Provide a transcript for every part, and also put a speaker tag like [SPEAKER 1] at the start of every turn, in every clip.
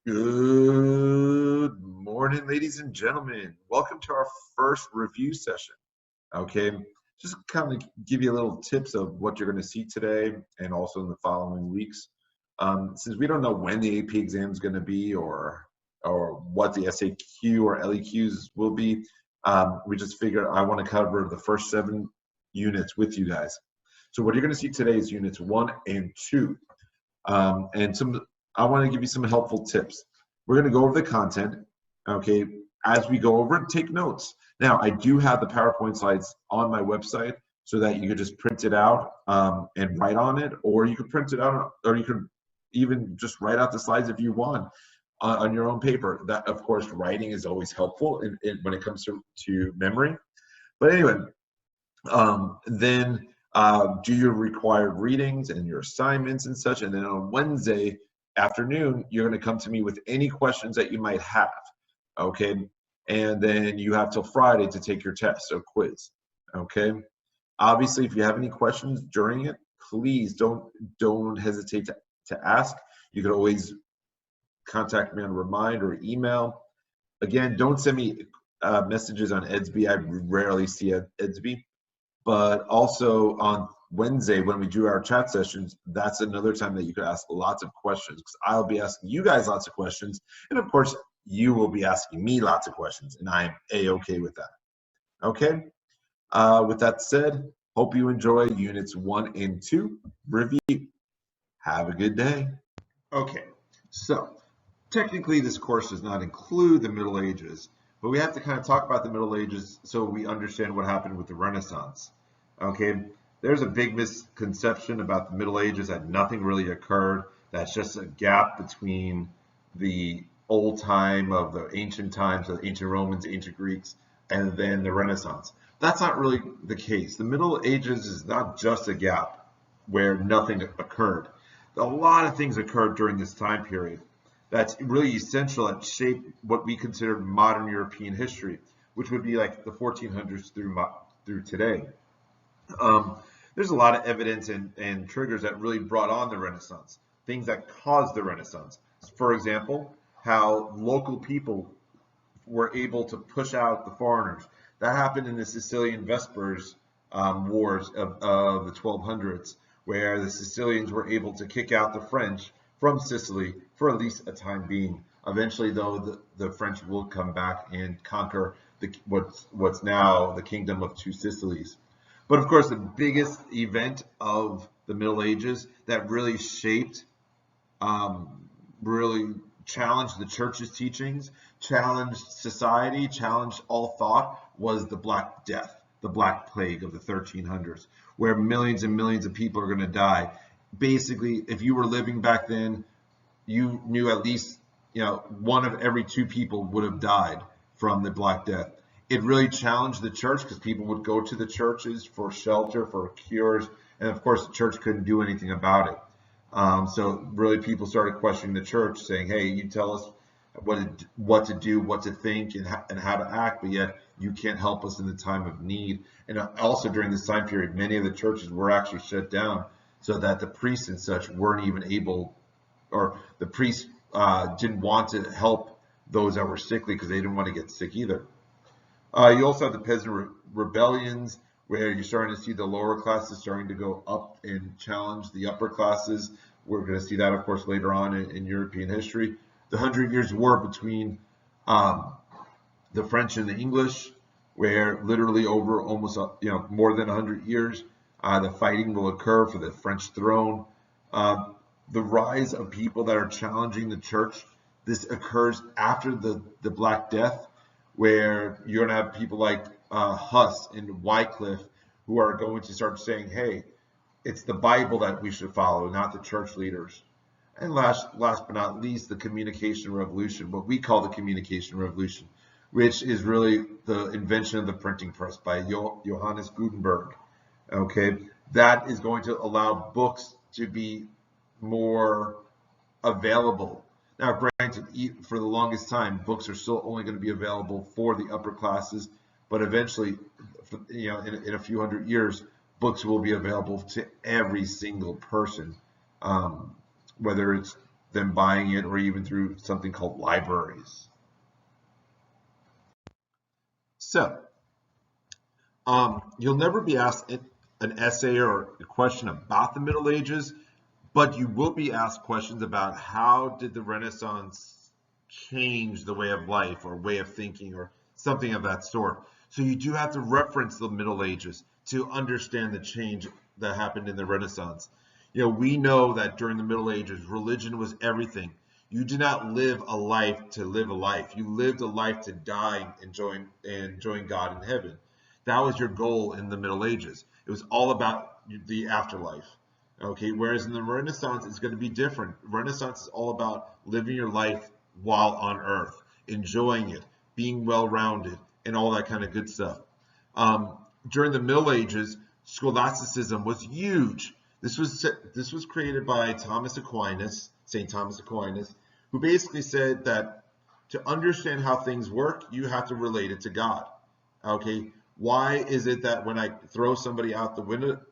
[SPEAKER 1] Good morning, ladies and gentlemen. Welcome to our first review session. Okay, just kind of give you a little tips of what you're going to see today and also in the following weeks. Since we don't know when the AP exam is going to be or what the SAQ or LEQs will be, we just figured I want to cover the first 7 units with you guys. So what you're going to see today is units 1 and 2. And I want to give you some helpful tips. We're going to go over the content, okay? As we go over it, take notes. Now, I do have the PowerPoint slides on my website so that you could just print it out and write on it, or you could print it out, or you could even just write out the slides if you want on your own paper. That, of course, writing is always helpful when it comes to memory. But anyway, then do your required readings and your assignments and such. And then on Wednesday afternoon, you're going to come to me with any questions that you might have. Okay. And then you have till Friday to take your test or quiz. Okay. Obviously, if you have any questions during it, please don't hesitate to ask. You can always contact me on Remind or email. Again, don't send me messages on Edsby. I rarely see Edsby. But also on Wednesday, when we do our chat sessions, that's another time that you can ask lots of questions, because I'll be asking you guys lots of questions. And of course, you will be asking me lots of questions, and I am A-okay with that. Okay? With that said, hope you enjoy units 1 and 2 review. Have a good day. Okay, so technically this course does not include the Middle Ages, but we have to kind of talk about the Middle Ages so we understand what happened with the Renaissance. Okay, there's a big misconception about the Middle Ages that nothing really occurred. That's just a gap between the old time of the ancient times, of the ancient Romans, ancient Greeks, and then the Renaissance. That's not really the case. The Middle Ages is not just a gap where nothing occurred. A lot of things occurred during this time period that's really essential that shape what we consider modern European history, which would be like the 1400s through today. There's a lot of evidence and triggers that really brought on the Renaissance, things that caused the Renaissance. For example, how local people were able to push out the foreigners. That happened in the Sicilian Vespers wars of the 1200s, where the Sicilians were able to kick out the French from Sicily for at least a time being. Eventually, though, the French will come back and conquer what's now the Kingdom of Two Sicilies. But of course, the biggest event of the Middle Ages that really shaped, really challenged the church's teachings, challenged society, challenged all thought, was the Black Death, the Black Plague of the 1300s, where millions and millions of people are going to die. Basically, if you were living back then, you knew at least, one of every 2 people would have died from the Black Death. It really challenged the church because people would go to the churches for shelter, for cures, and of course the church couldn't do anything about it. So really people started questioning the church, saying, hey, you tell us what to do, what to think, and how to act, but yet you can't help us in the time of need. And also during this time period, many of the churches were actually shut down so that the priests and such weren't even able, or the priests didn't want to help those that were sickly because they didn't want to get sick either. You also have the peasant rebellions, where you're starting to see the lower classes starting to go up and challenge the upper classes. We're going to see that, of course, later on in European history. The 100 Years' War between the French and the English, where literally over almost more than 100 years, the fighting will occur for the French throne. The rise of people that are challenging the church. This occurs after the Black Death, where you're going to have people like Huss and Wycliffe who are going to start saying, hey, it's the Bible that we should follow, not the church leaders. And last but not least, the communication revolution, what we call the communication revolution, which is really the invention of the printing press by Johannes Gutenberg. Okay, that is going to allow books to be more available. Now, granted, for the longest time, books are still only going to be available for the upper classes, but eventually, in a few hundred years, books will be available to every single person, whether it's them buying it, or even through something called libraries. So, you'll never be asked an essay or a question about the Middle Ages, but you will be asked questions about how did the Renaissance change the way of life or way of thinking or something of that sort. So you do have to reference the Middle Ages to understand the change that happened in the Renaissance. You know, we know that during the Middle Ages, religion was everything. You did not live a life to live a life. You lived a life to die and join God in heaven. That was your goal in the Middle Ages. It was all about the afterlife. Okay, whereas in the Renaissance, it's going to be different. Renaissance is all about living your life while on earth, enjoying it, being well-rounded, and all that kind of good stuff. During the Middle Ages, scholasticism was huge. This was created by Thomas Aquinas, St. Thomas Aquinas, who basically said that to understand how things work, you have to relate it to God. Okay, why is it that when I throw somebody out the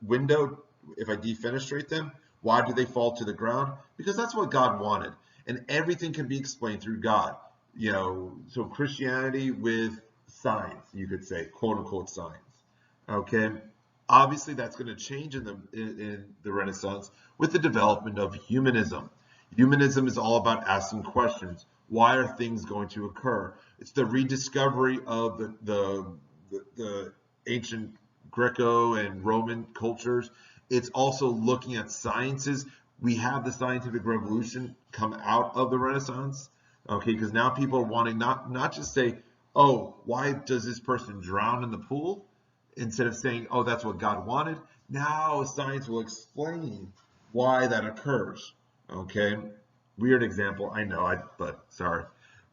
[SPEAKER 1] window, if I defenestrate them, why do they fall to the ground? Because that's what God wanted, and everything can be explained through God. You know, so Christianity with science, you could say, quote unquote science. Okay, obviously that's going to change in the Renaissance with the development of humanism. Humanism is all about asking questions. Why are things going to occur? It's the rediscovery of the ancient Greco and Roman cultures. It's also looking at sciences. We have the scientific revolution come out of the Renaissance, okay? Because now people are wanting not just say, oh, why does this person drown in the pool? Instead of saying, oh, that's what God wanted. Now science will explain why that occurs, okay? Weird example, I know, but sorry.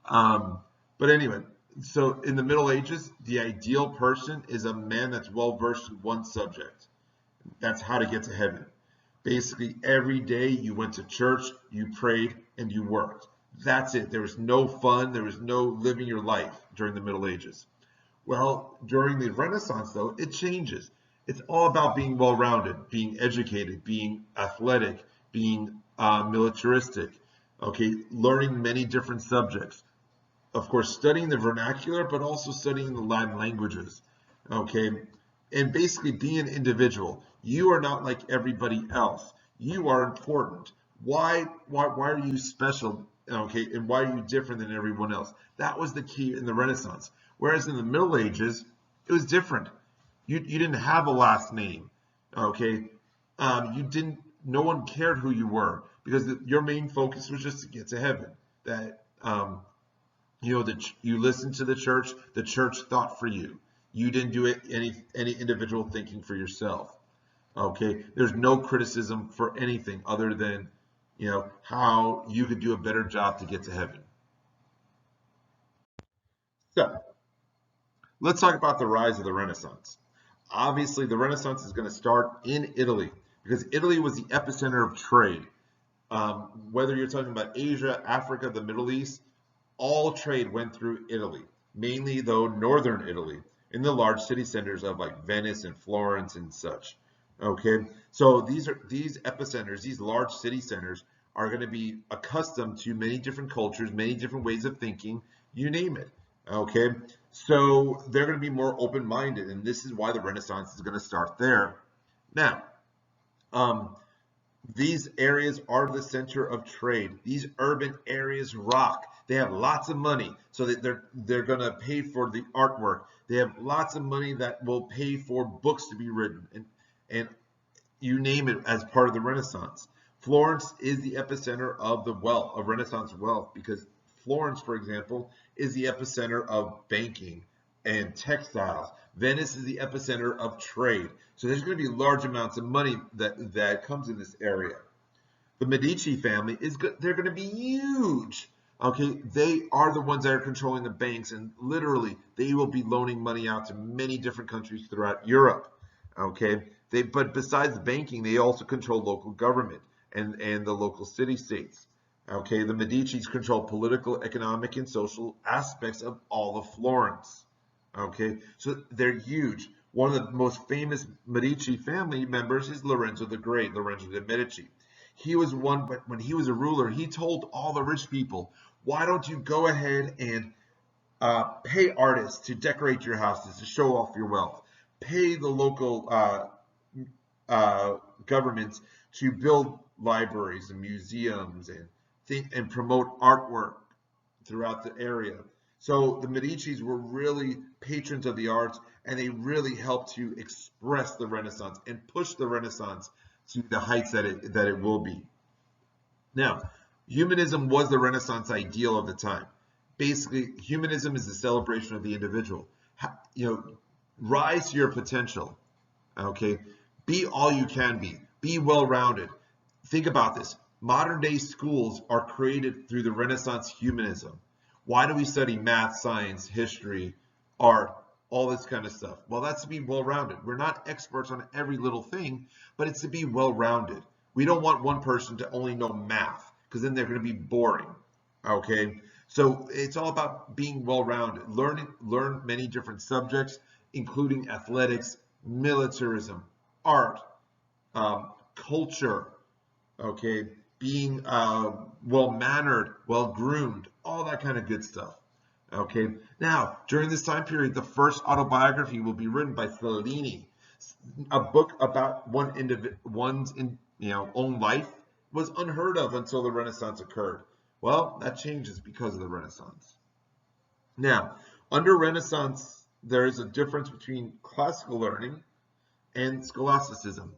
[SPEAKER 1] But anyway, so in the Middle Ages, the ideal person is a man that's well versed in one subject. That's how to get to heaven. Basically, every day you went to church, you prayed, and you worked. That's it. There was no fun. There was no living your life during the Middle Ages. Well, during the Renaissance, though, it changes. It's all about being well-rounded, being educated, being athletic, being militaristic, okay, learning many different subjects. Of course, studying the vernacular, but also studying the Latin languages, okay, and basically be an individual. You are not like everybody else. You are important. Why are you special, okay, and why are you different than everyone else? That was the key in the Renaissance. Whereas in the Middle Ages, it was different. You didn't have a last name, okay? You didn't. No one cared who you were because your main focus was just to get to heaven. That you know, that you listened to the church thought for you. You didn't do it any individual thinking for yourself. Okay, there's no criticism for anything other than, you know, how you could do a better job to get to heaven. So let's talk about the rise of the Renaissance. Obviously, the Renaissance is going to start in Italy because Italy was the epicenter of trade. Whether you're talking about Asia, Africa, the Middle East, all trade went through Italy, mainly though northern Italy, in the large city centers of like Venice and Florence and such. Okay, so these epicenters, these large city centers are going to be accustomed to many different cultures, many different ways of thinking, you name it. Okay, so they're going to be more open-minded, and this is why the Renaissance is going to start there. Now, um, these areas are the center of trade. These urban areas rock. They have lots of money, so that they're going to pay for the artwork. They have lots of money that will pay for books to be written, and you name it as part of the Renaissance. Florence is the epicenter of the wealth, of Renaissance wealth, because Florence, for example, is the epicenter of banking and textiles. Venice is the epicenter of trade. So there's going to be large amounts of money that comes in this area. The Medici family they're going to be huge. Okay, they are the ones that are controlling the banks, and literally they will be loaning money out to many different countries throughout Europe. Okay, but besides banking, they also control local government and the local city states. Okay, the Medicis control political, economic, and social aspects of all of Florence. Okay, so they're huge. One of the most famous Medici family members is Lorenzo the Great, Lorenzo de' Medici. He was one, but when he was a ruler, he told all the rich people, why don't you go ahead and pay artists to decorate your houses to show off your wealth? Pay the local governments to build libraries and museums and promote artwork throughout the area. So the Medicis were really patrons of the arts, and they really helped to express the Renaissance and push the Renaissance to the heights that it will be. Now, humanism was the Renaissance ideal of the time. Basically, humanism is the celebration of the individual. Rise to your potential. Okay, be all you can be. Be well-rounded. Think about this. Modern day schools are created through the Renaissance humanism. Why do we study math, science, history, art, all this kind of stuff? Well, that's to be well-rounded. We're not experts on every little thing, but it's to be well-rounded. We don't want one person to only know math, because then they're going to be boring. Okay, so it's all about being well-rounded. Learn many different subjects, including athletics, militarism, art, culture, okay, being well-mannered, well-groomed, all that kind of good stuff. Okay, now during this time period, the first autobiography will be written by Fellini. A book about one's own life was unheard of until the Renaissance occurred. Well, that changes because of the Renaissance. Now, under Renaissance, there is a difference between classical learning and scholasticism.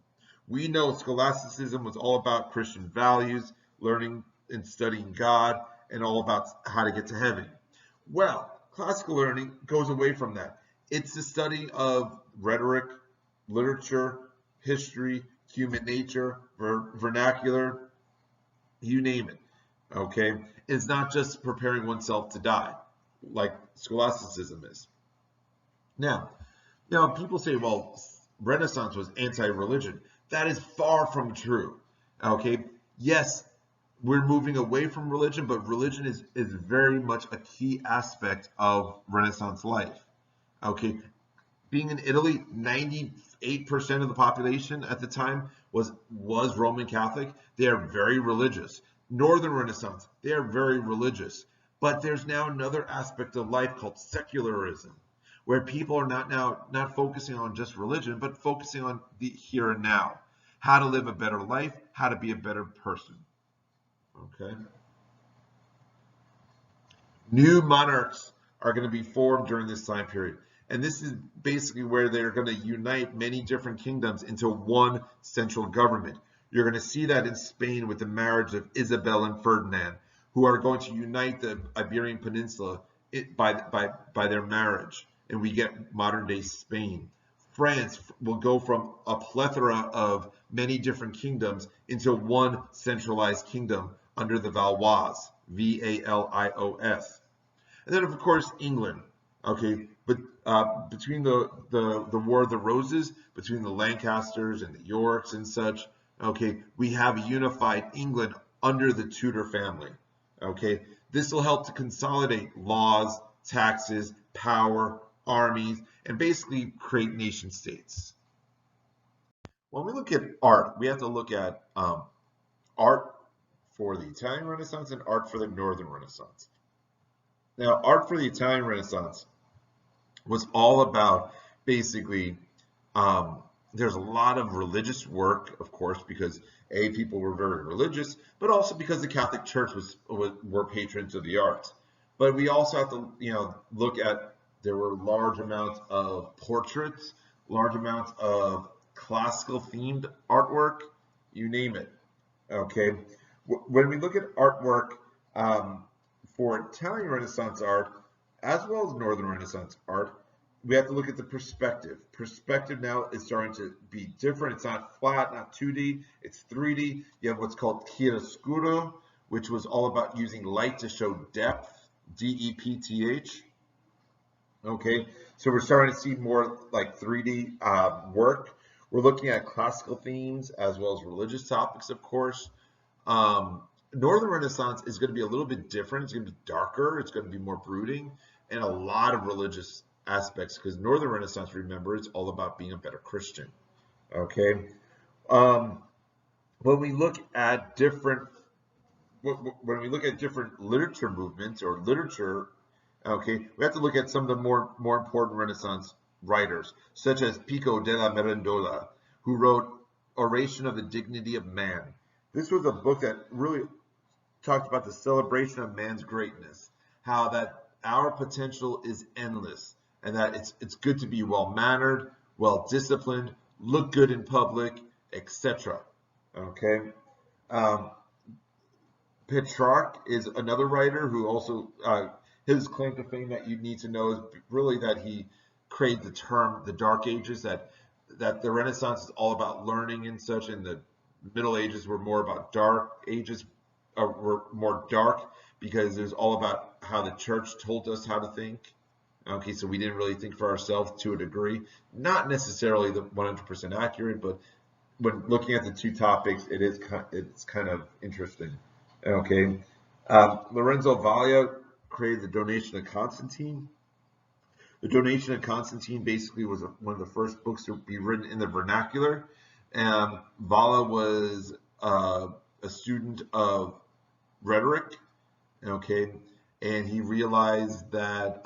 [SPEAKER 1] We know scholasticism was all about Christian values, learning and studying God, and all about how to get to heaven. Well, classical learning goes away from that. It's the study of rhetoric, literature, history, human nature, vernacular, you name it. Okay? It's not just preparing oneself to die, like scholasticism is. Now, people say, well, Renaissance was anti-religion. That is far from true. Okay? Yes, we're moving away from religion, but religion is very much a key aspect of Renaissance life. Okay? Being in Italy, 98% of the population at the time was Roman Catholic. They are very religious. Northern Renaissance, they are very religious. But there's now another aspect of life called secularism, where people are not focusing on just religion, but focusing on the here and now, how to live a better life, how to be a better person. Okay. New monarchs are going to be formed during this time period. And this is basically where they're going to unite many different kingdoms into one central government. You're going to see that in Spain with the marriage of Isabel and Ferdinand, who are going to unite the Iberian Peninsula by their marriage. And we get modern-day Spain. France will go from a plethora of many different kingdoms into one centralized kingdom under the Valois, V-A-L-I-O-S. And then, of course, England. Okay, but between the War of the Roses, between the Lancasters and the Yorks and such, okay, we have a unified England under the Tudor family. Okay, this will help to consolidate laws, taxes, power, armies, and basically create nation states. When we look at art, we have to look at art for the Italian Renaissance and art for the Northern Renaissance. Now, art for the Italian Renaissance was all about basically, there's a lot of religious work, of course, because people were very religious, but also because the Catholic Church were patrons of the arts. But we also have to, look at, there were large amounts of portraits, large amounts of classical themed artwork, you name it. Okay, when we look at artwork for Italian Renaissance art, as well as Northern Renaissance art, we have to look at the perspective. Perspective now is starting to be different. It's not flat, not 2D, it's 3D. You have what's called chiaroscuro, which was all about using light to show depth, D-E-P-T-H. Okay, so we're starting to see more like 3D work. We're looking at classical themes as well as religious topics, of course. Northern Renaissance is going to be a little bit different. It's going to be darker. It's going to be more brooding, and a lot of religious aspects, because Northern Renaissance, remember, it's all about being a better Christian. Okay. when we look at different when we look at different literature movements or literature, okay, we have to look at some of the more important Renaissance writers, such as Pico della Mirandola, who wrote Oration of the Dignity of Man. This was a book that really talked about the celebration of man's greatness, how that our potential is endless, and that it's good to be well mannered, well disciplined, look good in public, etc. Okay. Um, Petrarch is another writer who also his claim to fame that you need to know is really that he created the term the Dark Ages, that the Renaissance is all about learning and such, and the Middle Ages were more about dark ages, were more dark because it was all about how the church told us how to think. Okay, so we didn't really think for ourselves to a degree, not necessarily the 100% accurate, but when looking at the two topics, it's kind of interesting. Okay, Lorenzo Valla created the Donation of Constantine. The Donation of Constantine basically was one of the first books to be written in the vernacular. Valla was a student of rhetoric, okay, and he realized that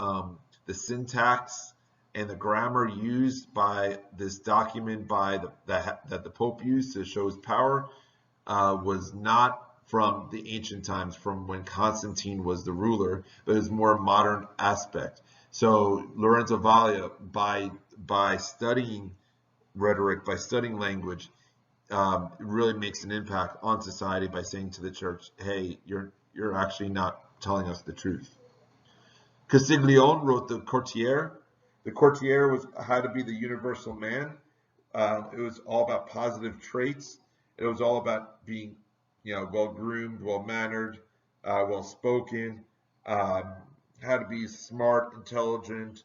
[SPEAKER 1] the syntax and the grammar used by this document that the Pope used to show his power was not from the ancient times, from when Constantine was the ruler, but it was more modern aspect. So Lorenzo Valla, by studying rhetoric, by studying language, really makes an impact on society by saying to the church, "Hey, you're actually not telling us the truth." Castiglione wrote the Courtier. The Courtier was how to be the universal man. It was all about positive traits. It was all about being, well groomed, well mannered, well spoken, um, how to be smart, intelligent,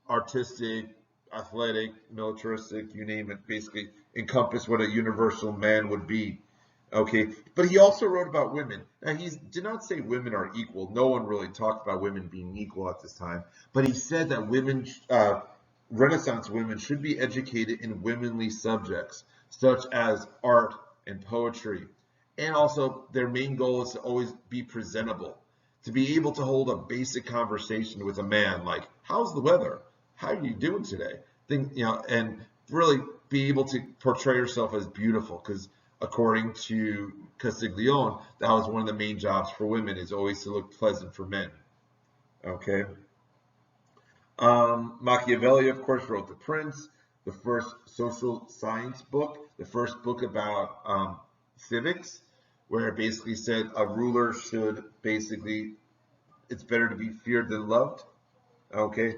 [SPEAKER 1] artistic, athletic, militaristic, you name it, basically encompass what a universal man would be. Okay, but he also wrote about women. Now, he did not say women are equal. No one really talked about women being equal at this time. But he said that women, Renaissance women, should be educated in womanly subjects, such as art and poetry. And also, their main goal is to always be presentable, to be able to hold a basic conversation with a man, like, "How's the weather? How are you doing today?" And really be able to portray yourself as beautiful, because according to Castiglione, that was one of the main jobs for women, is always to look pleasant for men. Okay. Machiavelli, of course, wrote The Prince, the first social science book, the first book about civics, where it basically said a ruler should basically, it's better to be feared than loved. Okay.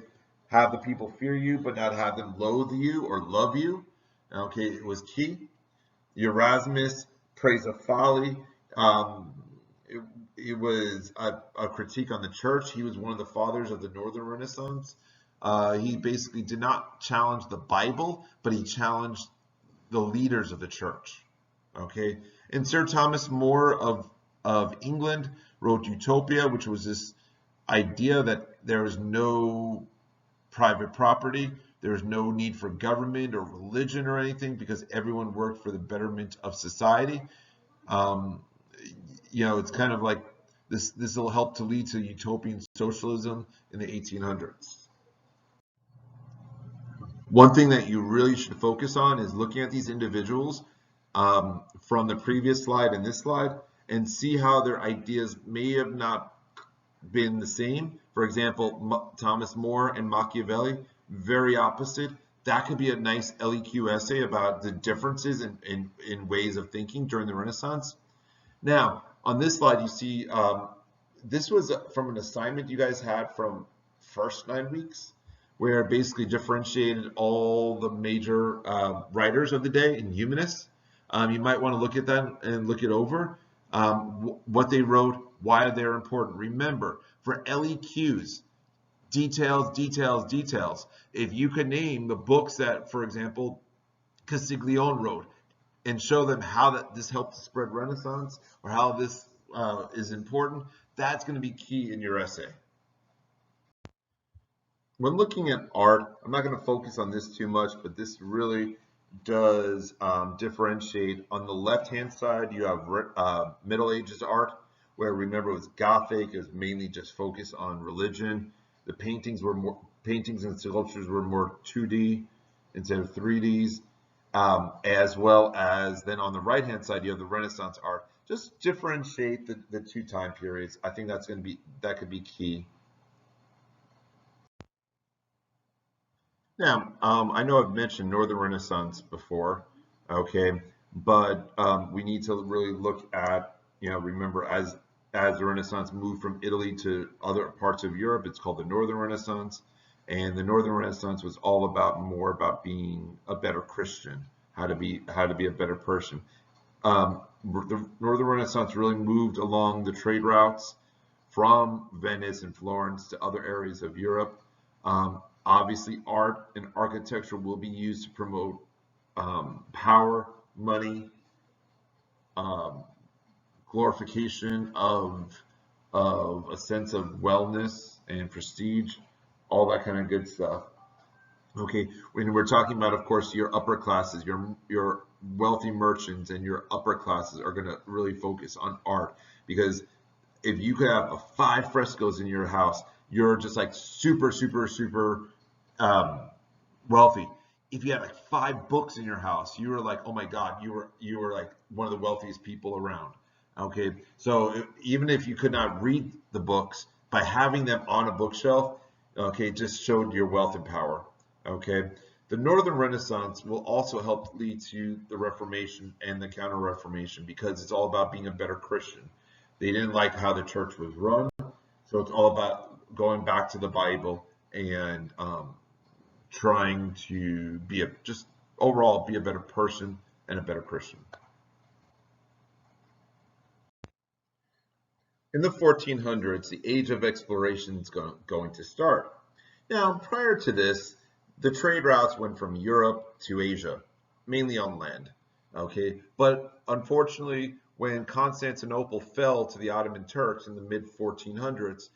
[SPEAKER 1] Have the people fear you, but not have them loathe you or love you. Okay. It was key. Erasmus, Praise of Folly. Um, it, it was a critique on the church. He was one of the fathers of the Northern Renaissance. He basically did not challenge the Bible, but he challenged the leaders of the church. Okay, and Sir Thomas More of England wrote Utopia, which was this idea that there is no private property. There's no need for government or religion or anything because everyone worked for the betterment of society. Um, it's kind of like this. This will help to lead to utopian socialism in the 1800s. One thing that you really should focus on is looking at these individuals from the previous slide and this slide and see how their ideas may have not been the same. For example, Thomas More and Machiavelli, very opposite. That could be a nice LEQ essay about the differences in ways of thinking during the Renaissance. Now, on this slide, you see this was from an assignment you guys had from first 9 weeks, where it basically differentiated all the major writers of the day and humanists. You might want to look at that and look it over. What they wrote, why they're important. Remember, for LEQs, details, details, details. If you could name the books that, for example, Castiglione wrote, and show them how this helped spread Renaissance or how this is important, that's going to be key in your essay. When looking at art, I'm not going to focus on this too much, but this really does differentiate. On the left-hand side, you have Middle Ages art, where remember it was Gothic, it was mainly just focused on religion. The paintings and sculptures were more 2D instead of 3Ds, as well as then on the right-hand side, you have the Renaissance art. Just differentiate the two time periods. I think that could be key. Now, I know I've mentioned Northern Renaissance before, okay, but we need to really look at, remember as the Renaissance moved from Italy to other parts of Europe, it's called the Northern Renaissance, and the Northern Renaissance was all about more about being a better Christian, how to be a better person. The Northern Renaissance really moved along the trade routes from Venice and Florence to other areas of Europe. Obviously, art and architecture will be used to promote power, money, glorification of a sense of wellness and prestige, all that kind of good stuff. Okay, when we're talking about, of course, your upper classes, your wealthy merchants and your upper classes are going to really focus on art, because if you could have 5 frescoes in your house, you're just like super, super, super wealthy. If you had like 5 books in your house, you were like, oh my God, you were like one of the wealthiest people around. Okay, so even if you could not read the books, by having them on a bookshelf, okay, just showed your wealth and power. Okay, the Northern Renaissance will also help lead to the Reformation and the Counter-Reformation, because it's all about being a better Christian. They didn't like how the church was run, so it's all about going back to the Bible and trying to be just overall be a better person and a better Christian. In the 1400s, the age of exploration is going to start. Now, prior to this, the trade routes went from Europe to Asia, mainly on land. Okay, but unfortunately, when Constantinople fell to the Ottoman Turks in the mid 1400s,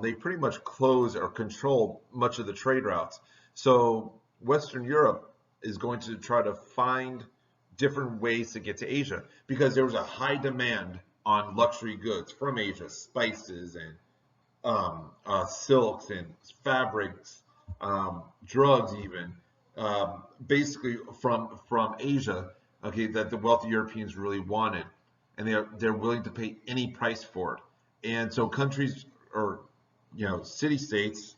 [SPEAKER 1] they pretty much closed or controlled much of the trade routes. So Western Europe is going to try to find different ways to get to Asia, because there was a high demand on luxury goods from Asia, spices and silks and fabrics, drugs even, basically from Asia, okay, that the wealthy Europeans really wanted, and they're willing to pay any price for it. And so countries or city-states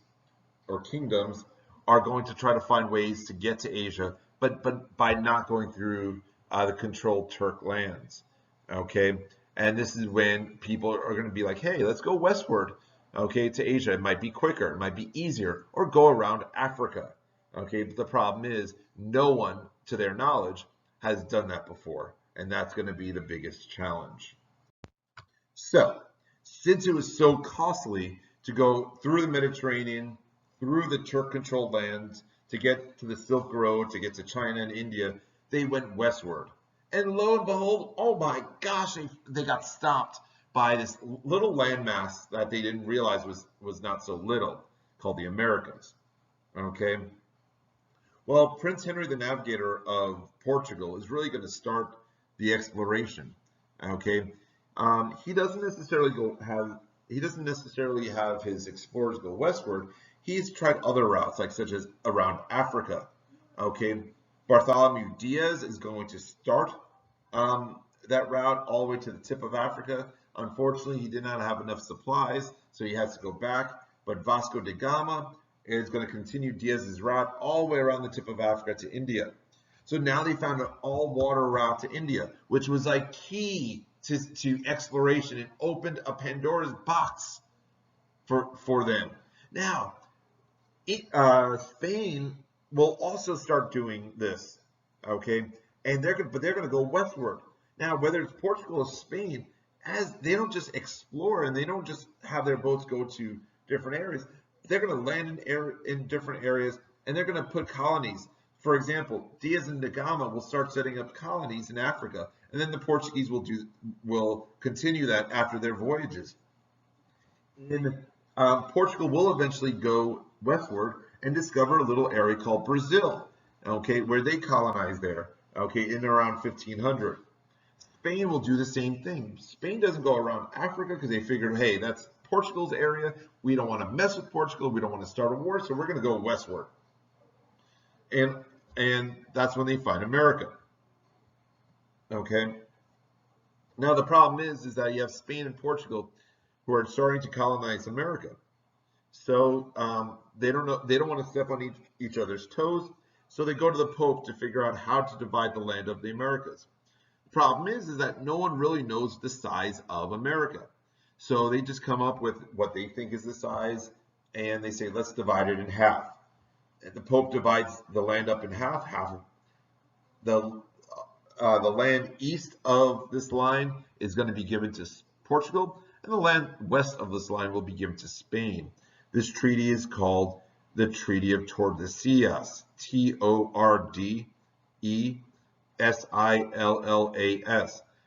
[SPEAKER 1] or kingdoms are going to try to find ways to get to Asia, but by not going through the controlled Turk lands. Okay, and this is when people are going to be like, hey, let's go westward, okay, to Asia. It might be quicker, it might be easier, or go around Africa. Okay, but the problem is no one, to their knowledge, has done that before, and that's going to be the biggest challenge. So, since it was so costly to go through the Mediterranean, through the Turk-controlled lands, to get to the Silk Road, to get to China and India, they went westward. And lo and behold, oh my gosh, they got stopped by this little landmass that they didn't realize was not so little, called the Americas. Okay. Well, Prince Henry the Navigator of Portugal is really going to start the exploration. Okay. He doesn't necessarily have his explorers go westward. He's tried other routes, like such as around Africa. Okay. Bartholomew Diaz is going to start that route all the way to the tip of Africa. Unfortunately, he did not have enough supplies, so he has to go back. But Vasco da Gama is going to continue Diaz's route all the way around the tip of Africa to India. So now they found an all-water route to India, which was like key to exploration. It opened a Pandora's box for them. Now, Spain will also start doing this, okay? And they're going to go westward. Now, whether it's Portugal or Spain, as they don't just explore and they don't just have their boats go to different areas, they're going to land in different areas, and they're going to put colonies. For example, Diaz and da Gama will start setting up colonies in Africa, and then the Portuguese will continue that after their voyages. Portugal will eventually go westward and discover a little area called Brazil. okay, where they colonized there, okay, in around 1500. Spain will do the same thing. Spain doesn't go around Africa because they figured, hey, that's Portugal's area. We don't want to mess with Portugal. We don't want to start a war, so we're going to go westward. And that's when they find America. Okay. Now the problem is that you have Spain and Portugal who are starting to colonize America. So they don't know, they don't want to step on each other's toes. So they go to the Pope to figure out how to divide the land of the Americas. The problem is that no one really knows the size of America. So they just come up with what they think is the size, and they say, let's divide it in half. And the Pope divides the land up in half. Half of the land east of this line is going to be given to Portugal, and the land west of this line will be given to Spain. This treaty is called the Treaty of Tordesillas, Tordesillas.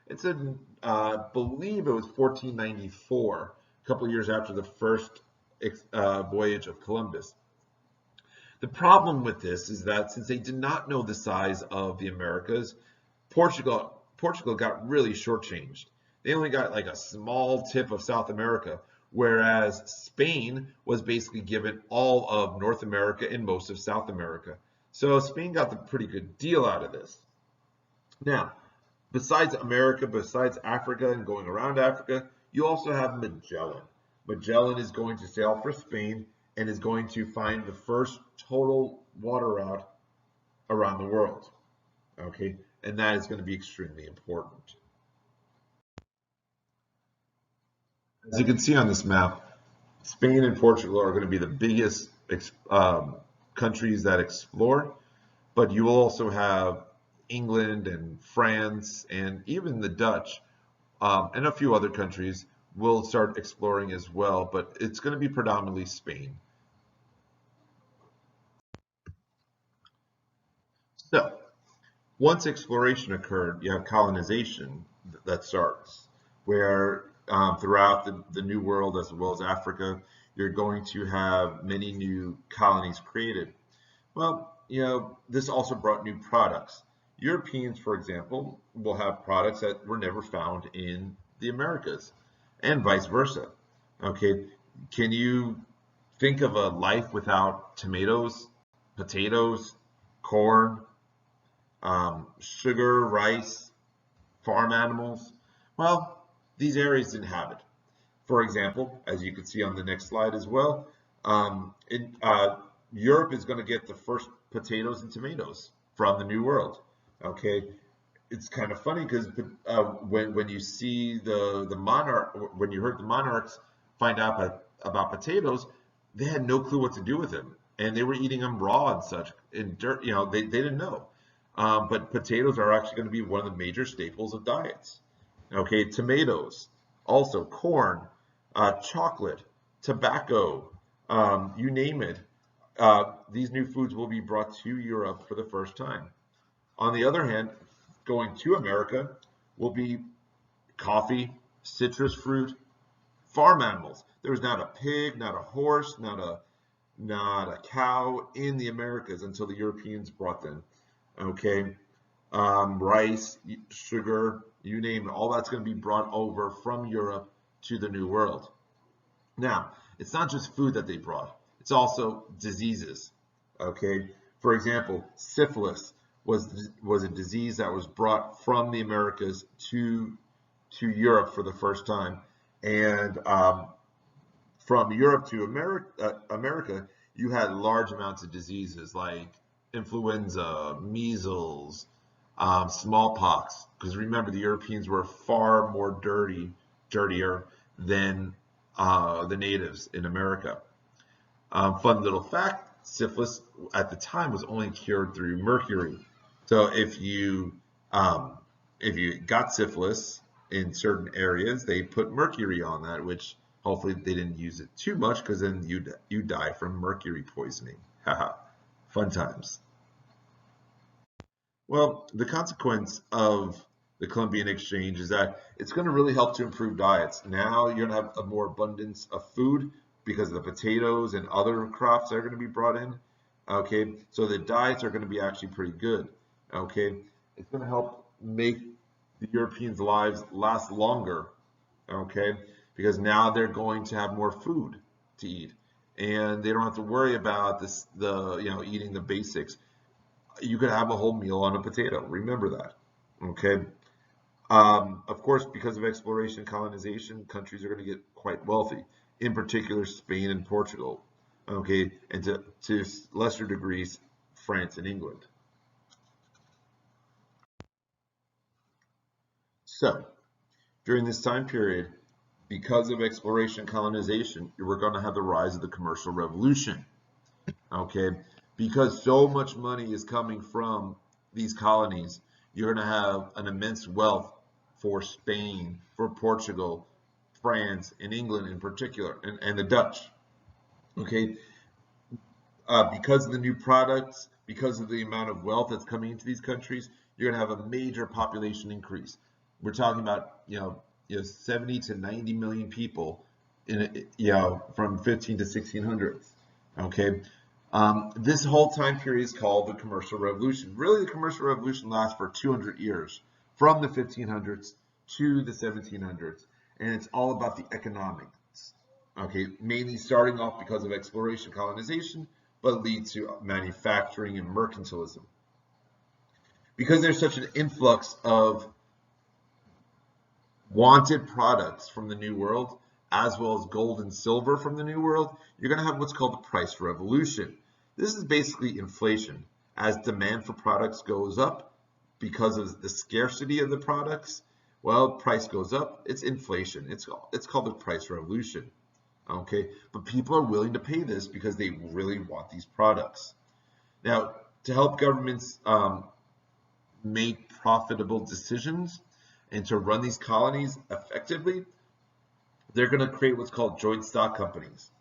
[SPEAKER 1] It's in, I believe it was 1494, a couple of years after the first voyage of Columbus. The problem with this is that since they did not know the size of the Americas, Portugal got really shortchanged. They only got like a small tip of South America, whereas Spain was basically given all of North America and most of South America. So Spain got the pretty good deal out of this. Now, besides America, besides Africa and going around Africa, you also have Magellan. Magellan is going to sail for Spain and is going to find the first total water route around the world. Okay, and that is going to be extremely important. As you can see on this map, Spain and Portugal are going to be the biggest countries that explore, but you will also have England and France and even the Dutch and a few other countries will start exploring as well, but it's going to be predominantly Spain. So, once exploration occurred, you have colonization that starts, where throughout the New World as well as Africa, you're going to have many new colonies created. Well, this also brought new products. Europeans, for example, will have products that were never found in the Americas, and vice versa. Okay, can you think of a life without tomatoes, potatoes, corn, sugar, rice, farm animals? Well, these areas didn't have it. For example, as you can see on the next slide as well, Europe is going to get the first potatoes and tomatoes from the New World. Okay, it's kind of funny because when you see the monarch, when you heard the monarchs find out about potatoes, they had no clue what to do with them, and they were eating them raw and such in dirt. They didn't know. But potatoes are actually going to be one of the major staples of diets. Okay, tomatoes, also corn, chocolate, tobacco, you name it. These new foods will be brought to Europe for the first time. On the other hand, going to America will be coffee, citrus fruit, farm animals. There was not a pig, not a horse, not a cow in the Americas until the Europeans brought them. Okay, rice, sugar, you name it, all that's going to be brought over from Europe to the New World. Now, it's not just food that they brought, it's also diseases. Okay, for example, syphilis was a disease that was brought from the Americas to Europe for the first time, and from Europe to America, you had large amounts of diseases like influenza, measles, smallpox. Because remember, the Europeans were far more dirtier than the natives in America. Fun little fact: syphilis at the time was only cured through mercury. So if you got syphilis in certain areas, they put mercury on that, which hopefully they didn't use it too much because then you die from mercury poisoning. Haha, fun times. Well, the consequence of the Columbian Exchange is that it's going to really help to improve diets. Now you're going to have a more abundance of food because of the potatoes and other crops that are going to be brought in. Okay, so the diets are going to be actually pretty good. Okay, it's going to help make the Europeans' lives last longer. Okay, because now they're going to have more food to eat, and they don't have to worry about this, eating the basics. You could have a whole meal on a potato. Remember that. Okay. Of course, because of exploration and colonization, countries are going to get quite wealthy, in particular Spain and Portugal, okay, and to lesser degrees, France and England. So, during this time period, because of exploration and colonization, we're going to have the rise of the commercial revolution, okay? Because so much money is coming from these colonies, you're going to have an immense wealth for Spain, for Portugal, France, and England in particular, and the Dutch. Okay, because of the new products, because of the amount of wealth that's coming into these countries, you're going to have a major population increase. We're talking about 70 to 90 million people from 15 to 1600s. Okay, this whole time period is called the Commercial Revolution. Really, the Commercial Revolution lasts for 200 years, from the 1500s to the 1700s, and it's all about the economics. Okay, mainly starting off because of exploration, colonization, but lead to manufacturing and mercantilism. Because there's such an influx of wanted products from the New World, as well as gold and silver from the New World, you're going to have what's called the price revolution. This is basically inflation. As demand for products goes up because of the scarcity of the products, well, price goes up, it's inflation. It's called the price revolution. Okay, but people are willing to pay this because they really want these products. Now, to help governments make profitable decisions and to run these colonies effectively, they're going to create what's called joint stock companies.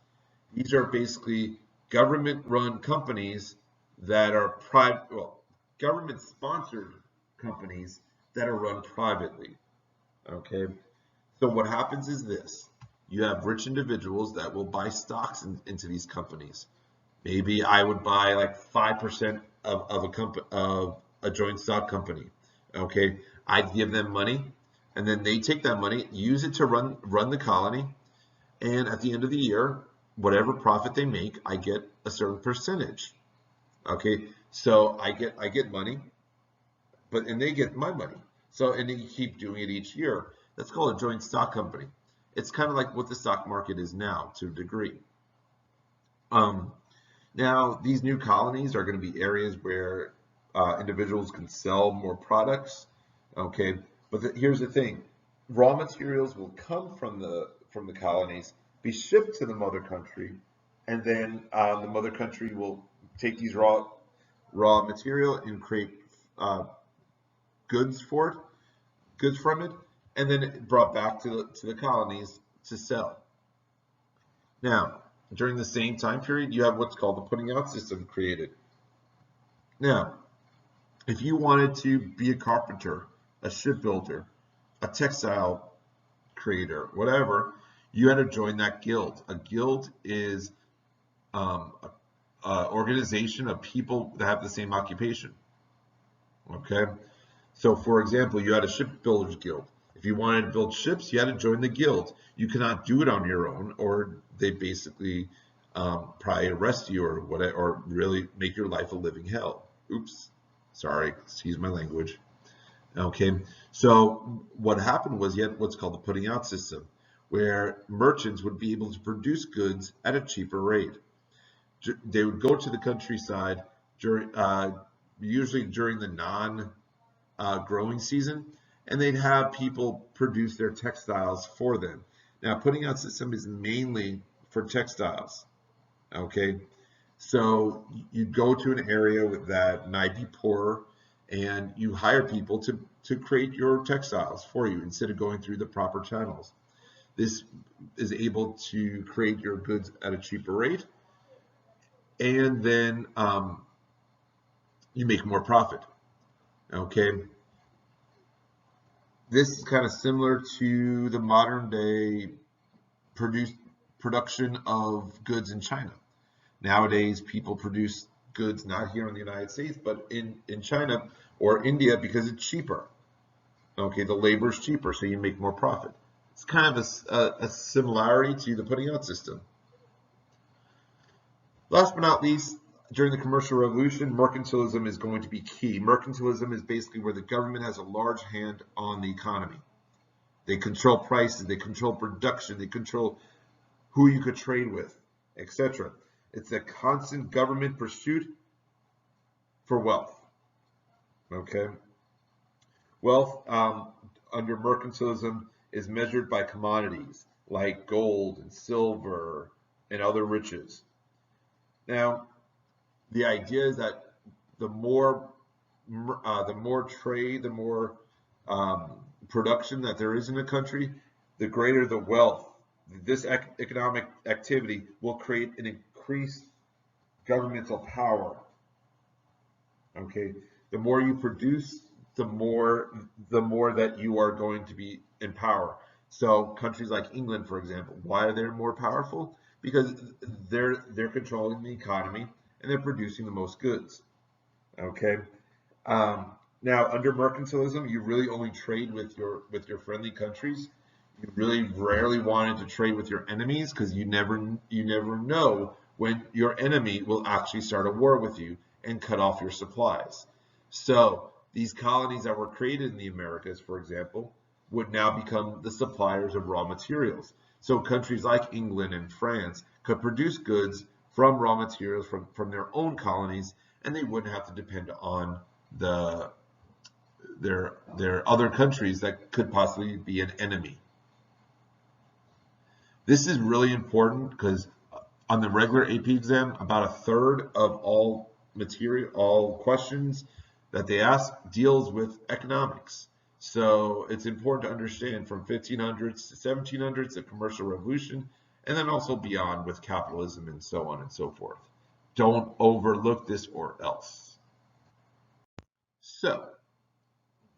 [SPEAKER 1] These are basically government-run companies that are government-sponsored companies that are run privately. Okay, so what happens is this. You have rich individuals that will buy stocks into these companies. Maybe I would buy like 5% of a joint stock company. Okay, I'd give them money, and then they take that money, use it to run the colony, and at the end of the year, whatever profit they make, I get a certain percentage. Okay, so I get money, and they get my money. So and they keep doing it each year. That's called a joint stock company. It's kind of like what the stock market is now to a degree. Now, these new colonies are going to be areas where individuals can sell more products. Okay, but here's the thing: raw materials will come from the colonies, be shipped to the mother country, and then the mother country will take these raw material and create goods from it, and then it brought back to the colonies to sell. Now, during the same time period, you have what's called the putting out system created. Now, if you wanted to be a carpenter, a shipbuilder, a textile creator, whatever, you had to join that guild. A guild is an organization of people that have the same occupation. Okay, so for example, you had a shipbuilders guild. If you wanted to build ships, you had to join the guild. You cannot do it on your own, or they basically probably arrest you or whatever, or really make your life a living hell. Oops, sorry, excuse my language. Okay, so what happened was you had what's called the putting out system, where merchants would be able to produce goods at a cheaper rate. They would go to the countryside during, usually during the growing season, and they'd have people produce their textiles for them. Now, putting out system is mainly for textiles. Okay, so you go to an area that might be poorer, and you hire people to create your textiles for you instead of going through the proper channels. This is able to create your goods at a cheaper rate, and then you make more profit. Okay, this is kind of similar to the modern day production of goods in China. Nowadays, people produce goods not here in the United States, but in China or India because it's cheaper. Okay, the labor is cheaper, so you make more profit. It's kind of a similarity to the putting out system. Last but not least, during the commercial revolution, mercantilism is going to be key. Mercantilism is basically where the government has a large hand on the economy. They control prices, they control production, they control who you could trade with, etc. It's a constant government pursuit for wealth. Okay, wealth under mercantilism is measured by commodities like gold and silver and other riches. Now, the idea is that the more trade, the more production that there is in a country, the greater the wealth. This economic activity will create an increased governmental power. Okay, the more you produce, the more that you are going to be in power. So countries like England, for example, why are they more powerful? Because they're controlling the economy and they're producing the most goods. Okay. Now, under mercantilism, you really only trade with your friendly countries. You really rarely wanted to trade with your enemies because you never know when your enemy will actually start a war with you and cut off your supplies. So these colonies that were created in the Americas, for example, would now become the suppliers of raw materials. So countries like England and France could produce goods from raw materials from their own colonies, and they wouldn't have to depend on their other countries that could possibly be an enemy. This is really important because on the regular AP exam, about a third of all questions that they ask deals with economics. So it's important to understand from 1500s to 1700s, the commercial revolution, and then also beyond with capitalism and so on and so forth. Don't overlook this or else. So,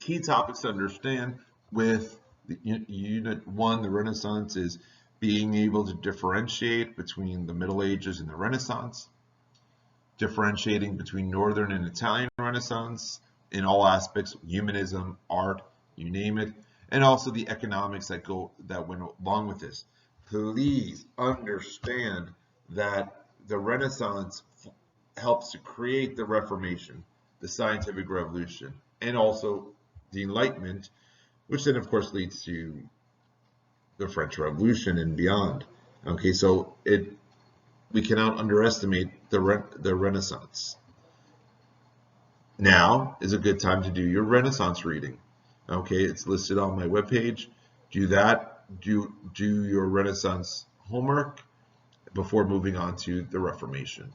[SPEAKER 1] key topics to understand with Unit 1, the Renaissance, is being able to differentiate between the Middle Ages and the Renaissance, differentiating between Northern and Italian Renaissance in all aspects, humanism, art, you name it, and also the economics that went along with this. Please understand that the Renaissance helps to create the Reformation, the scientific revolution, and also the Enlightenment, which then of course leads to the French Revolution and beyond. Okay, so we cannot underestimate the Renaissance. Now is a good time to do your Renaissance reading. Okay, it's listed on my webpage. Do that. Do your Renaissance homework before moving on to the Reformation.